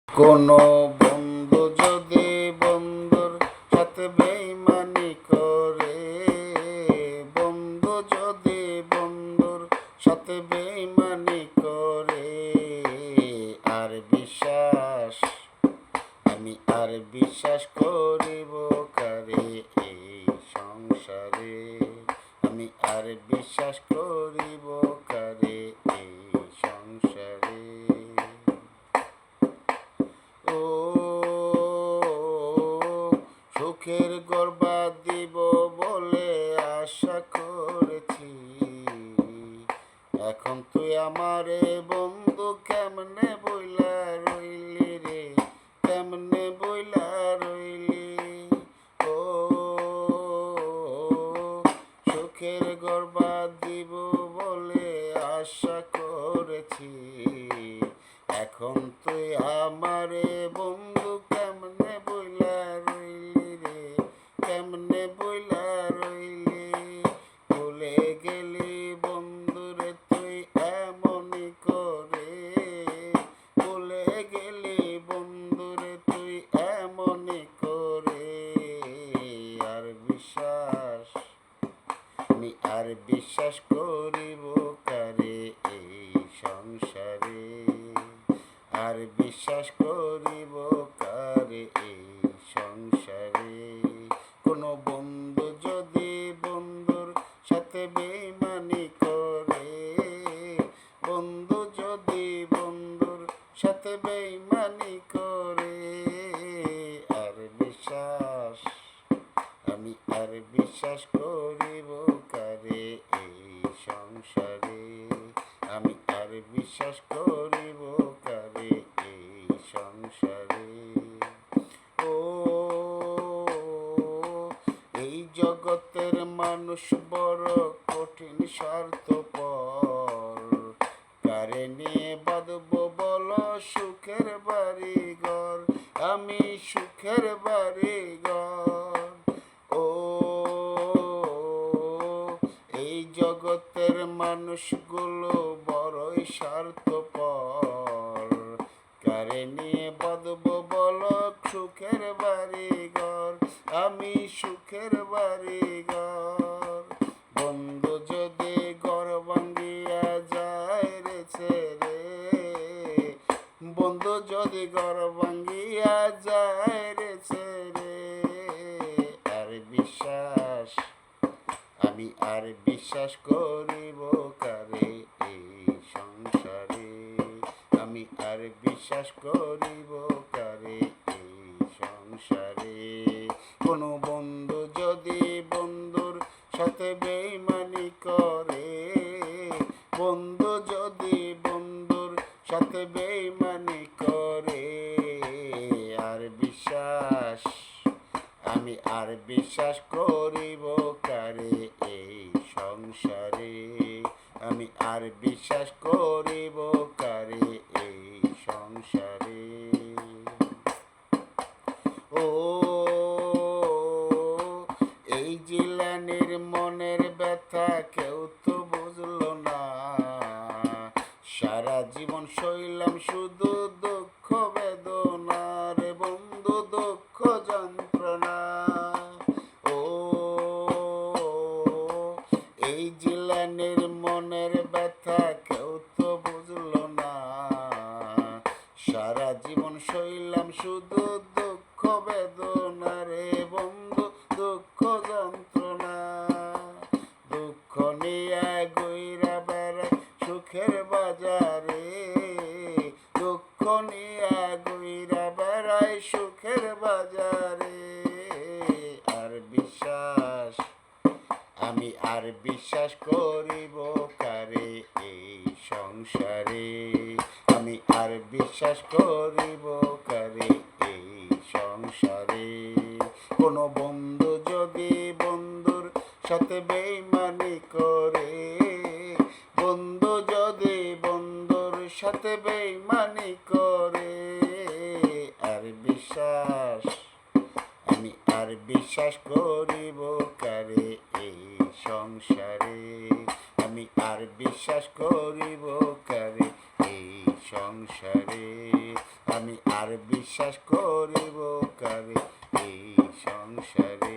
কোনো বন্ধু যদি বন্ধুর সাথে বেইমানি করে, বন্ধু যদি বন্ধুর সাথে বেইমানি করে, আর বিশ্বাস আমি আর বিশ্বাস করিব কারে এই সংসারে, আমি আর বিশ্বাস করিব কারে এই সংসারে। ও সুখের গর্বা দিব বলে আশা করেছি, এখন তুই আমারে বন্ধু কেমনে বইলা রইলি রে, কেমনে বইলা রইলি। ও সুখের গর্বা দিব বলে আশা করেছি, এখন তুই আমারে বন্ধু কেমনে বইলা রইলি রে, কেমনে বইলা রইলি। ভুলে গেলি বন্ধুরে তুই এমনই করে, ভুলে গেলি বন্ধুরে তুই এমনই করে। আর বিশ্বাস আমি আর বিশ্বাস করিব কারে এই সংসারে, আর বিশ্বাস করিব কারে এই সংসারে। কোনো বন্ধু যদি বন্ধুর সাথে বেইমানি করে, বন্ধু যদি বন্ধুর সাথে বেইমানি করে, আর বিশ্বাস আমি আর বিশ্বাস করিব কারে এই সংসারে, আমি আর বিশ্বাস করিব কারে এই সংসারে। ও এই জগতের মানুষ বড় কঠিন স্বার্থপর, কারে নিয়ে বাঁধব বলো সুখের বাড়ি ঘর, আমি সুখের বাড়ি ঘর। ও এই জগতের মানুষগুলো বড়ই স্বার্থপর, কারে নিয়ে বাঁধব বলো সুখের বাড়ি ঘর, আমি সুখের বাড়ি ঘর। বন্ধু যদি ঘর ভাঙ্গিয়া যায় রে ছেড়ে, বন্ধু যদি ঘর ভাঙ্গিয়া যায় রে ছেড়ে, আর বিশ্বাস আমি আর বিশ্বাস করিব কারে এই সংসারে, আমি আর বিশ্বাস করিব কারে এই সংসারে। কোনো বন্ধু যদি বন্ধুর সাথে বেইমানি করে, বন্ধু যদি বন্ধুর সাথে বেইমানি করে, আর বিশ্বাস আমি আর বিশ্বাস করিব কারে এই সংসারে, আমি আর বিশ্বাস করিব কারে এই সংসারে। ও এই জিলানির মনের ব্যথা কেউ তো বুঝলো না, সারা জীবন সইলাম শুধু দুঃখ বেদনা রে বন্ধু, দুঃখ যন্ত্রণা। ও এই জিলানির মনের ব্যথা কেউ তো বুঝলো না, সারা জীবন সইলাম শুধু দুঃখ বেদনা রে বন্ধু, দুঃখ যন্ত্রণা। দুঃখ নিয়ে গইরা বেড়াই সুখের বাজারে, দুঃখ নিয়ে গইরা বেড়াই সুখের বাজারে। আর বিশ্বাস আমি আর বিশ্বাস করিব কারে এই সংসারে, আমি আর বিশ্বাস করিব কারে এই সংসারে। কোনো বন্ধু যদি বন্ধুর সাথে বেইমানি করে, বন্ধু যদি বন্ধুর সাথে বেইমানি করে, আর বিশ্বাস আমি আর বিশ্বাস করিব কারে এই সংসারে, আমি আর বিশ্বাস করিব কারে এই সংসারে, আমি আর বিশ্বাস করিব কারে এই সংসারে।